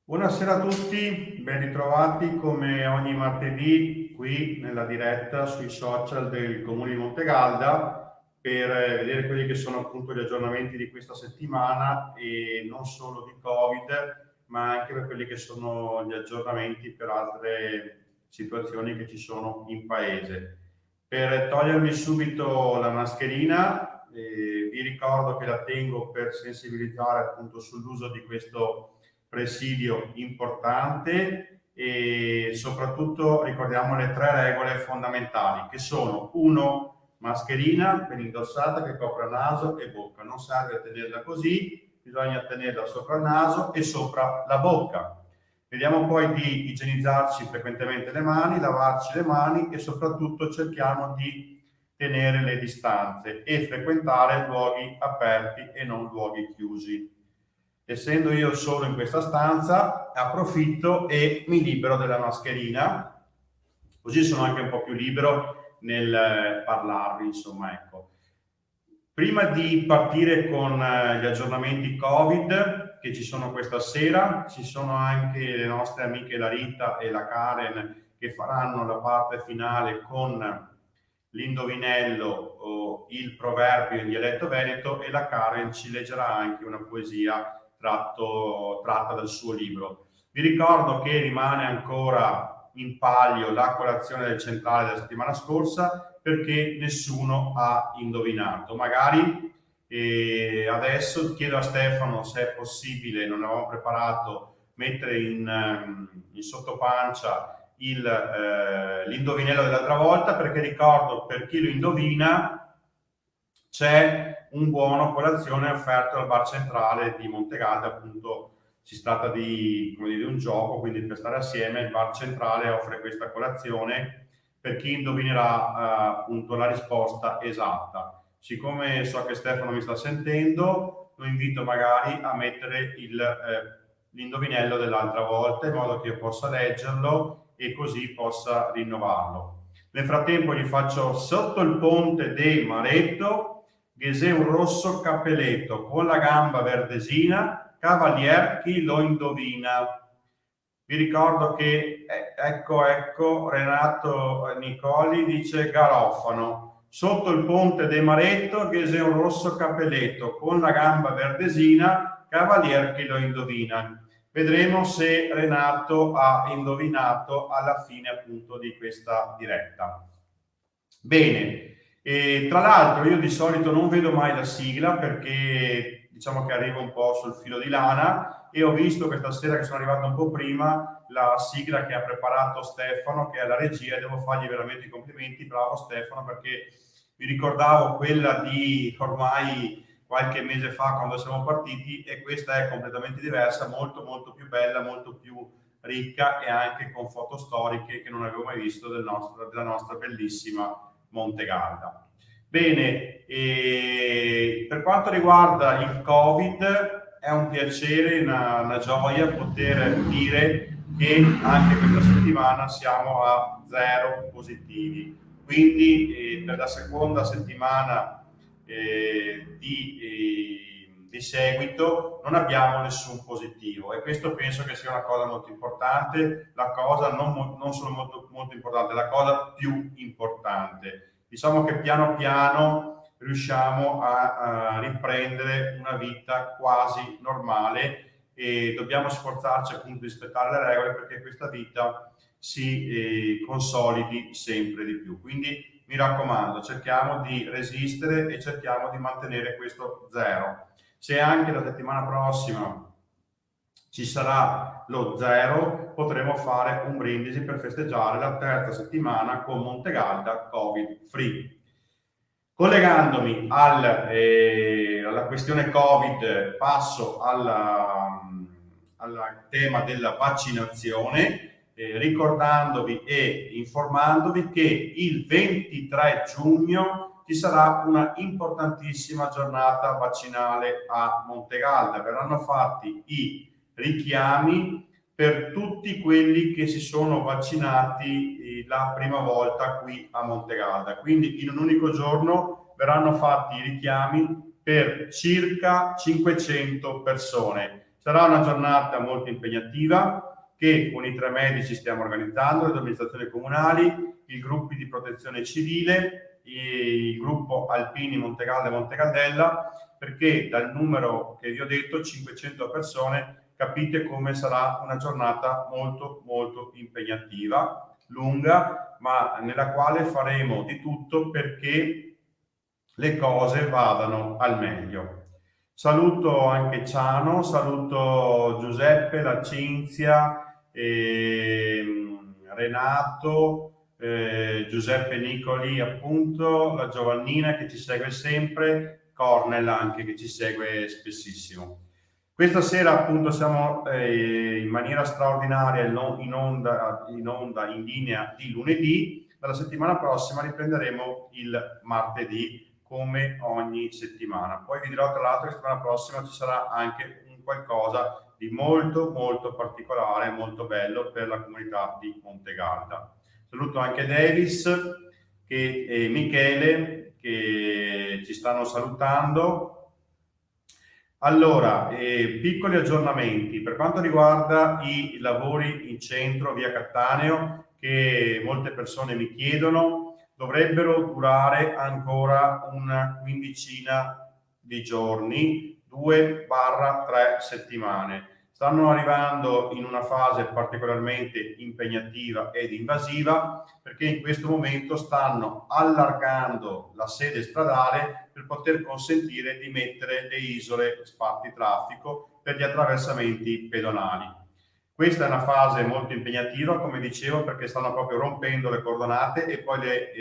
Buonasera a tutti, ben ritrovati come ogni martedì qui nella diretta sui social del Comune di Montegalda per vedere quelli che sono appunto gli aggiornamenti di questa settimana e non solo di Covid, ma anche per quelli che sono gli aggiornamenti per altre situazioni che ci sono in paese. Per togliermi subito la mascherina, vi ricordo che la tengo per sensibilizzare appunto sull'uso di questo presidio importante e soprattutto ricordiamo le 3 regole fondamentali che sono: 1, mascherina ben indossata che copra naso e bocca, non serve tenerla così, bisogna tenerla sopra il naso e sopra la bocca. Vediamo poi di igienizzarci frequentemente le mani, lavarci le mani e soprattutto cerchiamo di tenere le distanze e frequentare luoghi aperti e non luoghi chiusi. Essendo io solo in questa stanza, approfitto e mi libero della mascherina, così sono anche un po' più libero nel parlarvi, insomma, ecco. Prima di partire con gli aggiornamenti Covid che ci sono questa sera, ci sono anche le nostre amiche la Rita e la Karen che faranno la parte finale con l'indovinello o il proverbio in dialetto veneto, e la Karen ci leggerà anche una poesia tratta dal suo libro. Vi ricordo che rimane ancora in palio la colazione del centrale della settimana scorsa, perché nessuno ha indovinato. Magari adesso chiedo a Stefano se è possibile, non avevamo preparato, mettere in sottopancia l'indovinello dell'altra volta, perché ricordo, per chi lo indovina c'è un buono colazione offerto al bar centrale di Montegalda. Appunto si tratta di, come dire, un gioco, quindi per stare assieme il bar centrale offre questa colazione per chi indovinerà appunto la risposta esatta. Siccome so che Stefano mi sta sentendo, lo invito magari a mettere l'indovinello dell'altra volta in modo che io possa leggerlo e così possa rinnovarlo. Nel frattempo gli faccio sotto il ponte dei Maretto, Ghesè un rosso capelletto, con la gamba verdesina, cavalier chi lo indovina. Vi ricordo che, ecco, Renato Nicoli dice garofano. Sotto il ponte dei Maretto, Ghesè un rosso capelletto, con la gamba verdesina, cavalier chi lo indovina. Vedremo se Renato ha indovinato alla fine appunto di questa diretta. Bene, e tra l'altro io di solito non vedo mai la sigla perché diciamo che arrivo un po' sul filo di lana, e ho visto questa sera, che sono arrivato un po' prima, la sigla che ha preparato Stefano, che è la regia, e devo fargli veramente i complimenti. Bravo Stefano, perché mi ricordavo quella di ormai qualche mese fa quando siamo partiti, e questa è completamente diversa, molto molto più bella, molto più ricca, e anche con foto storiche che non avevo mai visto della nostra bellissima Montegalda. Bene, per quanto riguarda il Covid, è un piacere, una gioia poter dire che anche questa settimana siamo a 0 positivi. Quindi per la seconda settimana di seguito non abbiamo nessun positivo, e questo penso che sia una cosa molto importante, la cosa non solo molto, molto importante, la cosa più importante. Diciamo che piano piano riusciamo a riprendere una vita quasi normale, e dobbiamo sforzarci appunto di rispettare le regole perché questa vita si consolidi sempre di più. Quindi mi raccomando, cerchiamo di resistere e cerchiamo di mantenere questo 0. Se anche la settimana prossima ci sarà lo 0, potremo fare un brindisi per festeggiare la terza settimana con Montegalda Covid free. Collegandomi alla questione Covid, passo al tema della vaccinazione, ricordandovi e informandovi che il 23 giugno ci sarà una importantissima giornata vaccinale a Montegalda. Verranno fatti i richiami per tutti quelli che si sono vaccinati la prima volta qui a Montegalda. Quindi in un unico giorno verranno fatti i richiami per circa 500 persone. Sarà una giornata molto impegnativa che con i 3 medici stiamo organizzando, le amministrazioni comunali, i gruppi di protezione civile, il gruppo Alpini Montegalda e Montegaldella, perché dal numero che vi ho detto, 500 persone, capite come sarà una giornata molto molto impegnativa, lunga, ma nella quale faremo di tutto perché le cose vadano al meglio. Saluto anche Ciano, saluto Giuseppe, la Cinzia, Renato, Giuseppe Nicoli appunto, la Giovannina che ci segue sempre, Cornel anche che ci segue spessissimo. Questa sera appunto siamo in maniera straordinaria in linea di lunedì. Dalla settimana prossima riprenderemo il martedì come ogni settimana. Poi vi dirò tra l'altro che la settimana prossima ci sarà anche un qualcosa di molto molto particolare, molto bello per la comunità di Montegalda. Saluto anche Davis e Michele che ci stanno salutando. Allora, piccoli aggiornamenti per quanto riguarda i lavori in centro via Cattaneo che molte persone mi chiedono, dovrebbero durare ancora una quindicina di giorni, 2-3 settimane. Stanno arrivando in una fase particolarmente impegnativa ed invasiva perché in questo momento stanno allargando la sede stradale per poter consentire di mettere le isole spartitraffico per gli attraversamenti pedonali. Questa è una fase molto impegnativa, come dicevo, perché stanno proprio rompendo le cordonate e poi le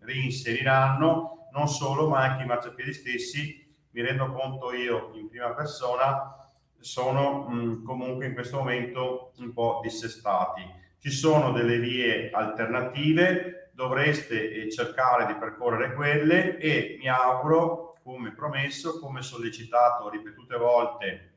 reinseriranno, non solo, ma anche i marciapiedi stessi. Mi rendo conto io in prima persona, sono comunque in questo momento un po' dissestati. Ci sono delle vie alternative, dovreste cercare di percorrere quelle e mi auguro, come promesso, come sollecitato ripetute volte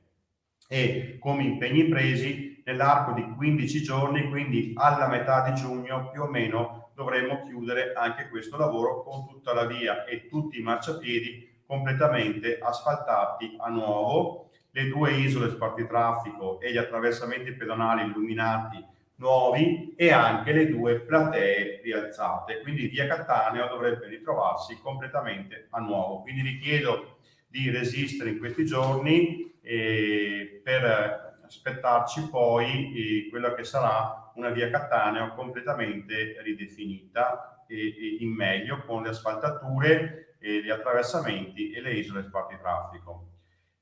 e come impegni presi, nell'arco di 15 giorni, quindi alla metà di giugno più o meno, dovremo chiudere anche questo lavoro con tutta la via e tutti i marciapiedi completamente asfaltati a nuovo, le 2 isole spartitraffico e gli attraversamenti pedonali illuminati nuovi e anche le 2 platee rialzate, quindi via Cattaneo dovrebbe ritrovarsi completamente a nuovo. Quindi vi chiedo di resistere in questi giorni per aspettarci poi quella che sarà una via Cattaneo completamente ridefinita e in meglio, con le asfaltature, gli attraversamenti e le isole spartitraffico.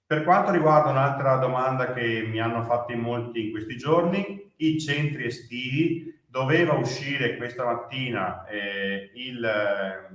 Per quanto riguarda un'altra domanda che mi hanno fatto in molti in questi giorni, i centri estivi, doveva uscire questa mattina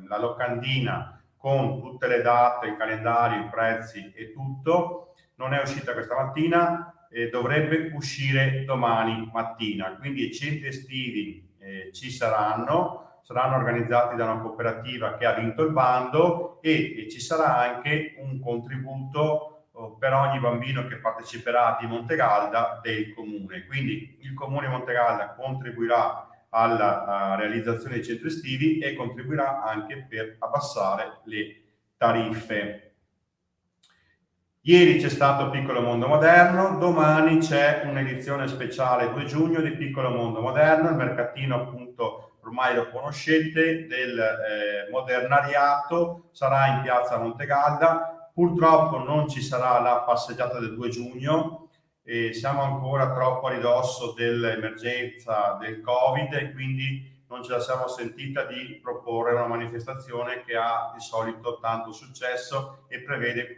la locandina con tutte le date, il calendario, i prezzi e tutto, non è uscita questa mattina, dovrebbe uscire domani mattina, quindi i centri estivi ci saranno organizzati da una cooperativa che ha vinto il bando e ci sarà anche un contributo per ogni bambino che parteciperà di Montegalda del comune, quindi il comune di Montegalda contribuirà alla realizzazione dei centri estivi e contribuirà anche per abbassare le tariffe. Ieri c'è stato Piccolo Mondo Moderno, domani c'è un'edizione speciale 2 giugno di Piccolo Mondo Moderno, il mercatino appunto ormai lo conoscete del modernariato, sarà in piazza Montegalda. Purtroppo non ci sarà la passeggiata del 2 giugno, siamo ancora troppo a ridosso dell'emergenza del Covid e quindi non ce la siamo sentita di proporre una manifestazione che ha di solito tanto successo e prevede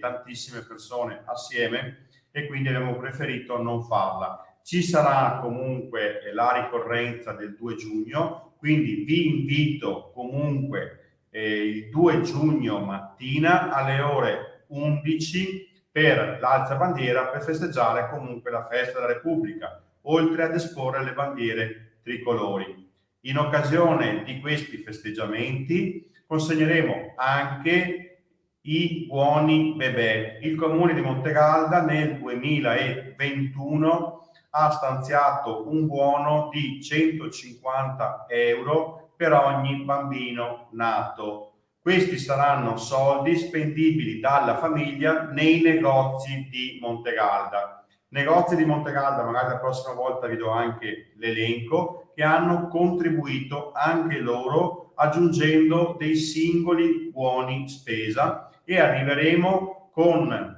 tantissime persone assieme e quindi abbiamo preferito non farla. Ci sarà comunque la ricorrenza del 2 giugno, quindi vi invito comunque il 2 giugno mattina alle ore 11 per l'alzabandiera per festeggiare comunque la festa della Repubblica, oltre ad esporre le bandiere tricolori. In occasione di questi festeggiamenti consegneremo anche i buoni bebè. Il comune di Montegalda nel 2021 ha stanziato un buono di 150 euro per ogni bambino nato. Questi saranno soldi spendibili dalla famiglia nei negozi di Montegalda. Negozi di Montegalda, magari la prossima volta vi do anche l'elenco, che hanno contribuito anche loro aggiungendo dei singoli buoni spesa e arriveremo con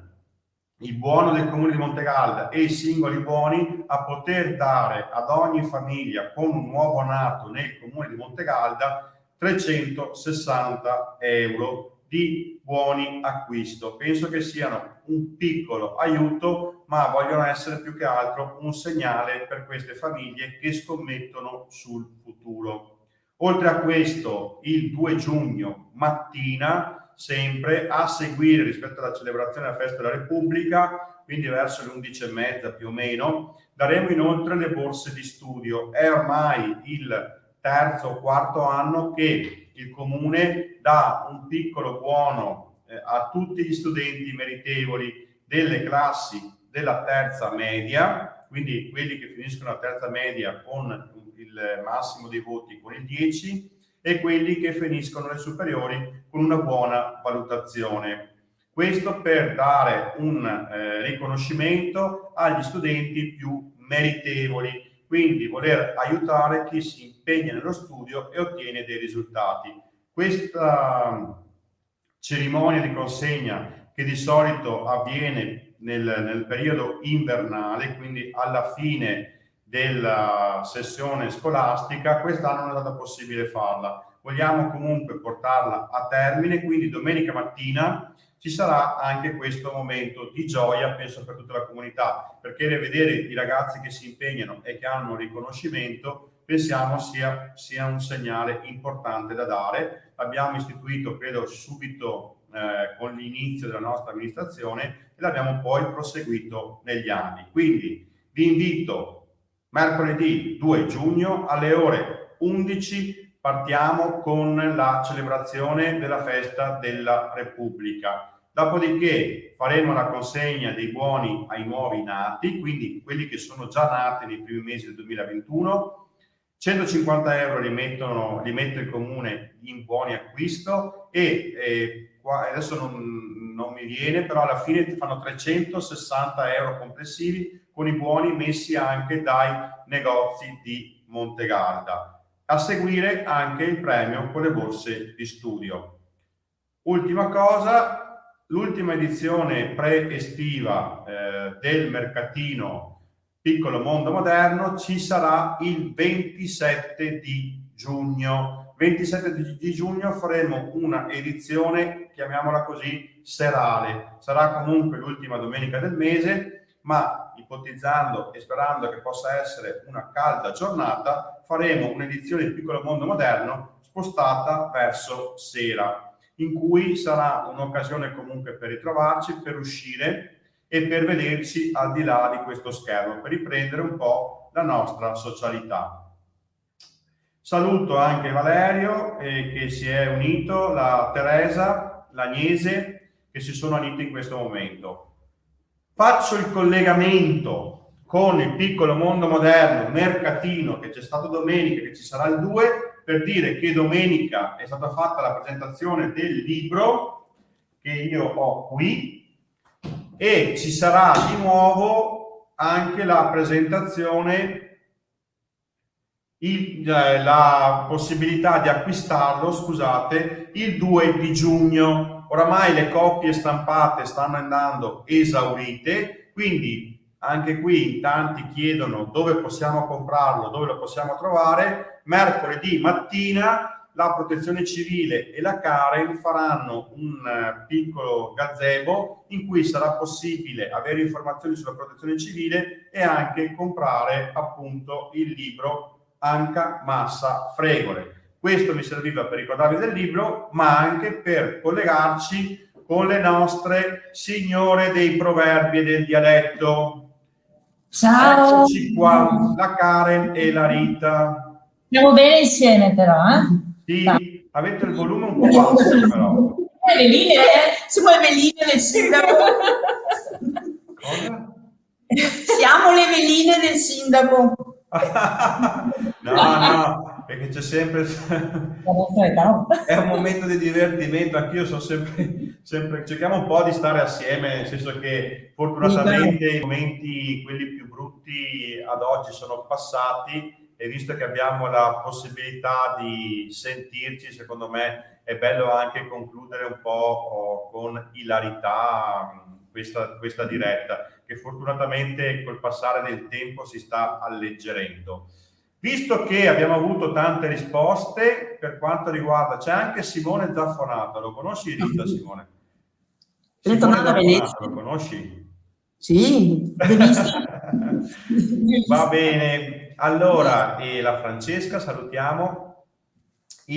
il buono del comune di Montegalda e i singoli buoni a poter dare ad ogni famiglia con un nuovo nato nel comune di Montegalda 360 euro di buoni acquisto. Penso che siano un piccolo aiuto, ma vogliono essere più che altro un segnale per queste famiglie che scommettono sul futuro. Oltre a questo, il 2 giugno mattina, sempre a seguire rispetto alla celebrazione della festa della Repubblica, quindi verso le 11:30 più o meno. Daremo inoltre le borse di studio. È ormai il terzo o quarto anno che il Comune dà un piccolo buono a tutti gli studenti meritevoli delle classi della terza media, quindi quelli che finiscono la terza media con il massimo dei voti con il 10 e quelli che finiscono le superiori con una buona valutazione. Questo per dare un riconoscimento agli studenti più meritevoli, quindi voler aiutare chi si impegna nello studio e ottiene dei risultati. Questa cerimonia di consegna, che di solito avviene nel periodo invernale, quindi alla fine della sessione scolastica, quest'anno non è stato possibile farla. Vogliamo comunque portarla a termine, quindi domenica mattina ci sarà anche questo momento di gioia, penso, per tutta la comunità, perché vedere i ragazzi che si impegnano e che hanno un riconoscimento pensiamo sia un segnale importante da dare. Abbiamo istituito, credo, subito con l'inizio della nostra amministrazione e l'abbiamo poi proseguito negli anni. Quindi vi invito mercoledì 2 giugno alle ore 11 partiamo con la celebrazione della festa della Repubblica. Dopodiché faremo la consegna dei buoni ai nuovi nati, quindi quelli che sono già nati nei primi mesi del 2021. 150 euro li mette il Comune in buoni acquisto e qua adesso non mi viene, però alla fine ti fanno 360 euro complessivi con i buoni messi anche dai negozi di Montegalda. A seguire anche il premio con le borse di studio. Ultima cosa, l'ultima edizione pre-estiva del mercatino Piccolo Mondo Moderno ci sarà il 27 di giugno. 27 di giugno faremo una edizione, chiamiamola così, serale. Sarà comunque l'ultima domenica del mese, ma ipotizzando e sperando che possa essere una calda giornata, faremo un'edizione di Piccolo Mondo Moderno spostata verso sera, in cui sarà un'occasione comunque per ritrovarci, per uscire e per vederci al di là di questo schermo, per riprendere un po' la nostra socialità. Saluto anche Valerio che si è unito, la Teresa, l'Agnese che si sono uniti in questo momento. Faccio il collegamento con il Piccolo Mondo Moderno mercatino che c'è stato domenica, che ci sarà il 2, per dire che domenica è stata fatta la presentazione del libro che io ho qui e ci sarà di nuovo anche la presentazione, la possibilità di acquistarlo, scusate, il 2 di giugno. Oramai le copie stampate stanno andando esaurite, quindi anche qui in tanti chiedono dove possiamo comprarlo, dove lo possiamo trovare. Mercoledì mattina la Protezione Civile e la Karen faranno un piccolo gazebo in cui sarà possibile avere informazioni sulla Protezione Civile e anche comprare appunto il libro Anca Massa Fregole. Questo mi serviva per ricordarvi del libro, ma anche per collegarci con le nostre signore dei proverbi e del dialetto. Ciao! Eccoci qua, la Karen e la Rita. Stiamo bene insieme però, Sì, avete il volume un po' basso però. Eveline, siamo le veline del sindaco. Cosa? Siamo le veline del sindaco. No, perché c'è sempre è un momento di divertimento, anch'io sono sempre cerchiamo un po' di stare assieme, nel senso che fortunatamente i momenti, quelli più brutti ad oggi, sono passati e visto che abbiamo la possibilità di sentirci, secondo me è bello anche concludere un po' con ilarità questa diretta, che fortunatamente col passare del tempo si sta alleggerendo. Visto che abbiamo avuto tante risposte per quanto riguarda, c'è anche Simone Zaffonato, lo conosci Rita, Simone? Simone Zaffonato, lo conosci? Sì, Va bene, allora, e la Francesca, salutiamo.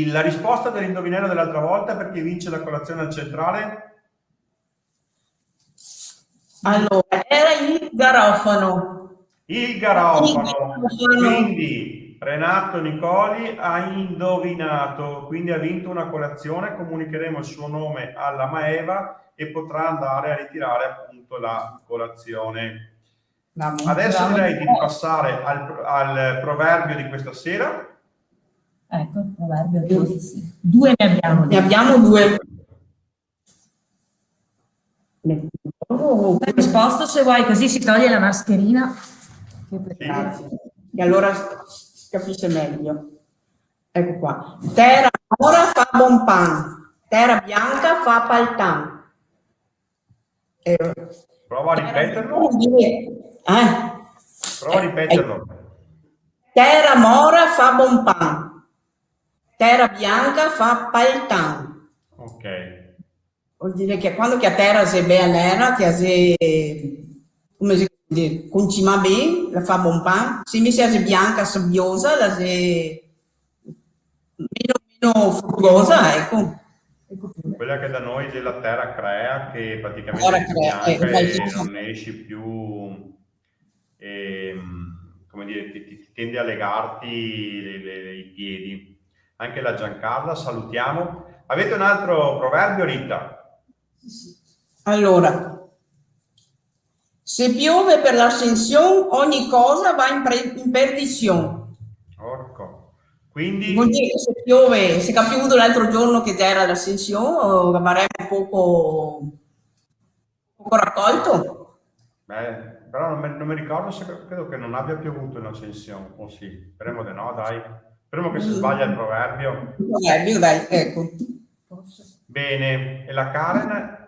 La risposta dell'indovinello dell'altra volta per chi vince la colazione al centrale? Allora, era il garofano. Il Il garofano. garofano. Quindi Renato Nicoli ha indovinato, quindi ha vinto una colazione. Comunicheremo il suo nome alla Maeva e potrà andare a ritirare appunto la colazione. Bravo, Adesso bravo. direi di passare al proverbio di questa sera. Ecco, il proverbio di oggi, sì. Due ne abbiamo. Ne abbiamo due. Hai risposto se vuoi, così si toglie la mascherina. Che Grazie. E allora si capisce meglio. Ecco qua. Terra mora fa buon pan, terra bianca fa paltan. Prova a ripeterlo. Prova a ripeterlo. Terra mora fa buon pan, terra bianca fa paltan. Ok. Vuol dire che quando che a terra si è bella, che si come si dice, concima bene, la fa buon pan. Se invece è bianca, sabbiosa, la si meno fruttuosa, ecco. Quella che da noi è la terra crea, che praticamente Terra è più crea, bianca e sì. non ne esci più, come dire, ti tende a legarti i piedi. Anche la Giancarla, salutiamo. Avete un altro proverbio, Rita? Allora, se piove per l'ascensione, ogni cosa va in perdizione. Orco. Quindi, Vuol dire che se piove, se ha piovuto l'altro giorno che era l'ascensione, avremo poco raccolto. però non mi ricordo se credo che non abbia piovuto in ascensione, o sì. Speriamo di no, dai. Speriamo che si sbaglia il proverbio. Dai, ecco. Bene, e la Karen?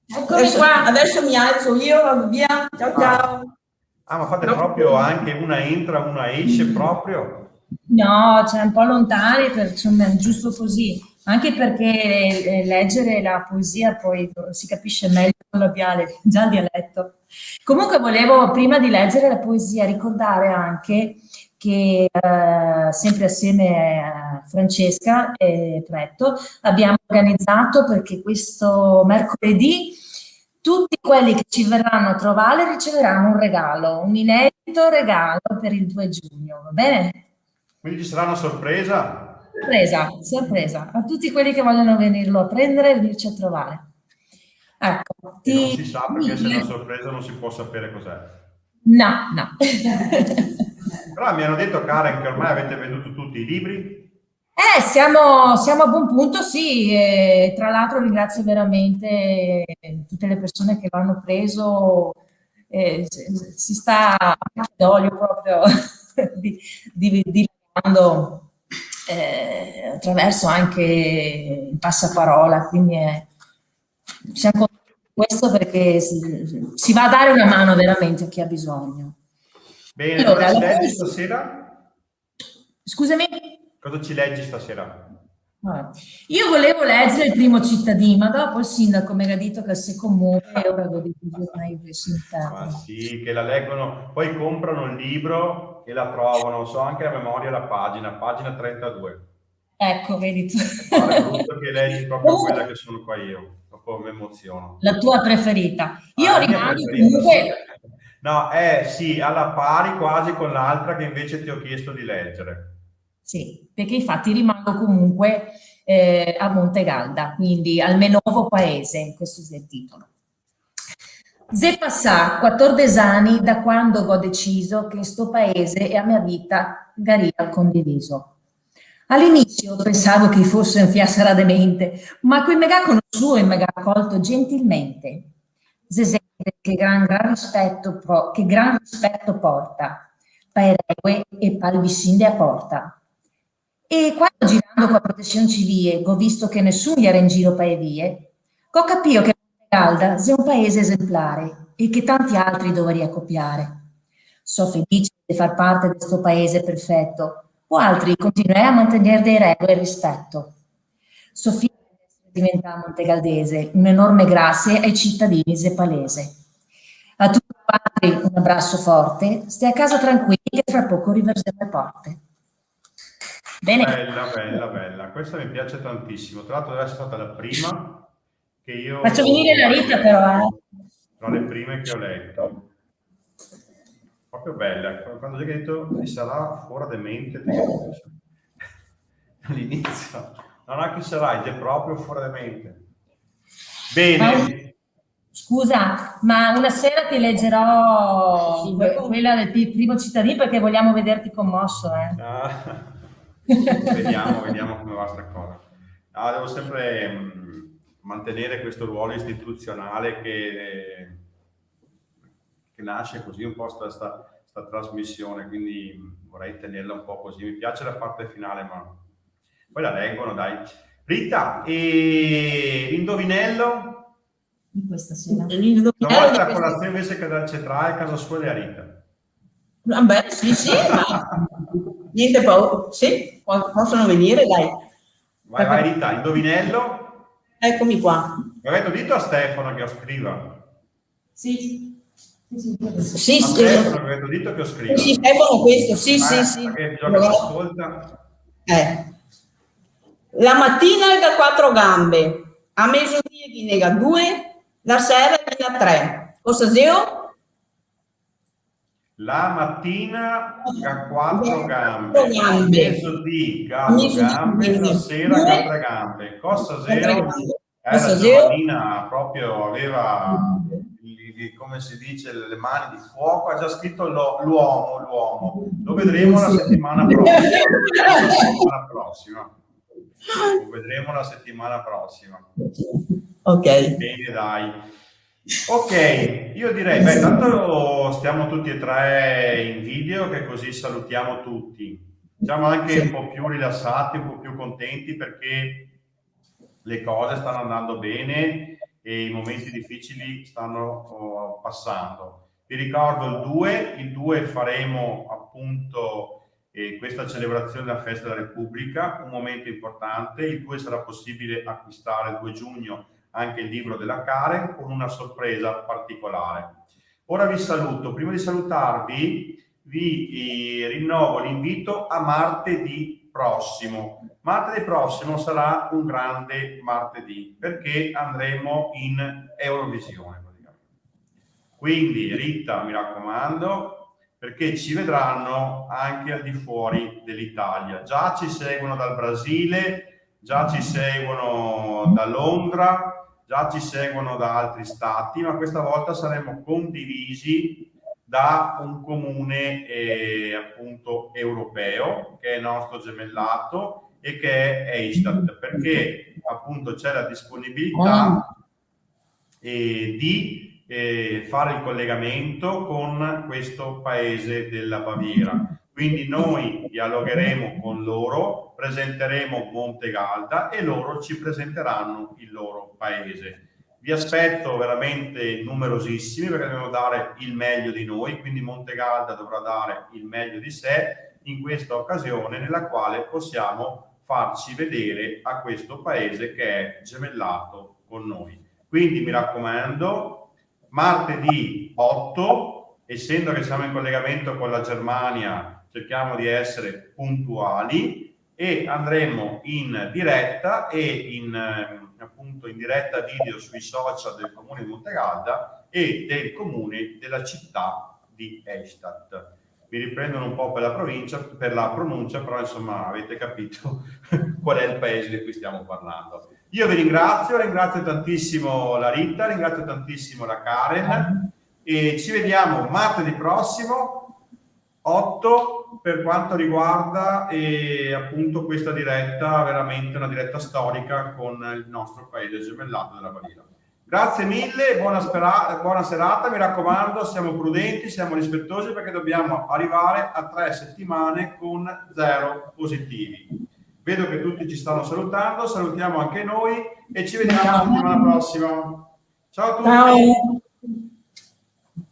Eccomi qua. Adesso mi alzo io, vado via. Ciao ciao. Ah, ma fate proprio anche una entra, una esce proprio? No, c'è un po' lontani, insomma, è giusto così. Anche perché leggere la poesia poi si capisce meglio quando abbiamo già il dialetto. Comunque volevo, prima di leggere la poesia, ricordare anche che sempre assieme a Francesca e Pretto abbiamo organizzato, perché questo mercoledì tutti quelli che ci verranno a trovare riceveranno un regalo, un inedito regalo per il 2 giugno, va bene? Quindi ci sarà una sorpresa? Sorpresa, sorpresa, a tutti quelli che vogliono venirlo a prendere e venirci a trovare. Ecco, E non si sa, perché se è una sorpresa non si può sapere cos'è. No, no. Però mi hanno detto, Karen, che ormai avete venduto tutti i libri. Siamo a buon punto, sì. E tra l'altro ringrazio veramente tutte le persone che l'hanno preso. Si sta d'olio proprio divulgando attraverso anche il passaparola, quindi siamo contenti di questo, perché si va a dare una mano veramente a chi ha bisogno. Bene, Allora, cosa ci leggi stasera? Scusami? Cosa ci leggi stasera? Io volevo leggere Il primo cittadino, ma dopo il sindaco mi ha detto che se commuove e ora devo dire Ma sì, che la leggono, poi comprano il libro e la trovano, so anche a memoria la pagina 32. Ecco, vedi tu. Pare brutto che leggi proprio quella che sono qua io, dopo mi emoziono. La tua preferita. Io La mia rimango preferita, comunque... sì. No, sì, alla pari quasi con l'altra che invece ti ho chiesto di leggere. Sì, perché infatti rimango comunque a Montegalda, quindi al mio nuovo paese, questo è il titolo. Se passà 14 anni da quando ho deciso che sto paese e la mia vita garia condiviso. All'inizio pensavo che fosse un fiassara demente, ma qui mi ha conosciuto e mi ha accolto gentilmente. Se sente che gran rispetto porta, paeregue e palvisinde a porta. E quando girando con la protezione civile, ho visto che nessuno era in giro per le vie, ho capito che Montegalda è un paese esemplare e che tanti altri dovrei copiare. So felice di far parte di questo paese perfetto, o altri continueranno a mantenere dei regole e rispetto. So felice di essere diventata montegaldese, un enorme grazie ai cittadini zeppalese. A tutti quanti un abbraccio forte, stai a casa tranquilli che fra poco riversiamo le porte. Bene. Bella, bella, bella. Questa mi piace tantissimo. Tra l'altro deve essere stata la prima che io... Faccio venire la Rita però. tra le prime che ho letto. Proprio bella. Quando ho detto chi sarà fuori de mente all'inizio. Non chi sarai, è proprio fuori de mente. Bene. Scusa, ma una sera ti leggerò Sì, quella del primo cittadino perché vogliamo vederti commosso. Vediamo come va sta cosa. Devo sempre mantenere questo ruolo istituzionale che nasce così un po' sta trasmissione, quindi vorrei tenerla un po' così. Mi piace la parte finale, ma poi la leggono, dai. Rita, e l'indovinello? Di questa sera. Stavolta la colazione invece che dal centrale a casa sua è a Rita. Vabbè, sì, ma niente paura. Sì, possono venire, dai. Vai Rita, indovinello? Eccomi qua. Avete detto a Stefano che ho scriva? Sì. Sì, A Stefano avete detto che ho scriva? Sì, Stefano, questo, sì. Perché bisogna che ascolta. La mattina da 4 gambe, a mezzodia chi nega 2, la sera chi ne ha 3. Cosa zio? La mattina ha 4 gambe, a mezzodia ha 2 gambe, la sera ha 3 gambe. Cosa zio? La giovanina proprio aveva, come si dice, le mani di fuoco, ha già scritto l'uomo. Lo vedremo la settimana prossima. Lo vedremo la settimana prossima. Ok. Bene, dai. Ok, io direi, tanto stiamo tutti e tre in video, che così salutiamo tutti. Siamo anche un po' più rilassati, un po' più contenti perché le cose stanno andando bene e i momenti difficili stanno passando. Vi ricordo il 2 faremo appunto questa celebrazione della Festa della Repubblica, un momento importante. Il 2 sarà possibile acquistare il 2 giugno anche il libro della Karen con una sorpresa particolare. Ora vi saluto. Prima di salutarvi vi rinnovo l'invito a martedì prossimo. Martedì prossimo sarà un grande martedì perché andremo in Eurovisione. Quindi Rita, mi raccomando, perché ci vedranno anche al di fuori dell'Italia. Già ci seguono dal Brasile, già ci seguono da Londra, già ci seguono da altri stati, ma questa volta saremo condivisi da un comune appunto europeo, che è il nostro gemellato e che è Eichstätt, perché appunto c'è la disponibilità di fare il collegamento con questo paese della Baviera. Quindi noi dialogheremo con loro, presenteremo Montegalda e loro ci presenteranno il loro paese. Vi aspetto veramente numerosissimi perché dobbiamo dare il meglio di noi, quindi Montegalda dovrà dare il meglio di sé in questa occasione nella quale possiamo farci vedere a questo paese che è gemellato con noi. Quindi mi raccomando, martedì 8, essendo che siamo in collegamento con la Germania, cerchiamo di essere puntuali e andremo in diretta appunto in diretta video sui social del comune di Montegalda e del comune della città di Eichstätt. Mi riprendono un po' per la pronuncia, però insomma avete capito qual è il paese di cui stiamo parlando. Io vi ringrazio tantissimo la Rita, ringrazio tantissimo la Karen e ci vediamo martedì prossimo 8 per quanto riguarda appunto questa diretta, veramente una diretta storica con il nostro paese gemellato della Baviera. Grazie mille, buona serata, mi raccomando, siamo prudenti, siamo rispettosi perché dobbiamo arrivare a 3 settimane con 0 positivi. Vedo che tutti ci stanno salutando, salutiamo anche noi e ci vediamo la settimana prossima. Ciao a tutti! Ciao.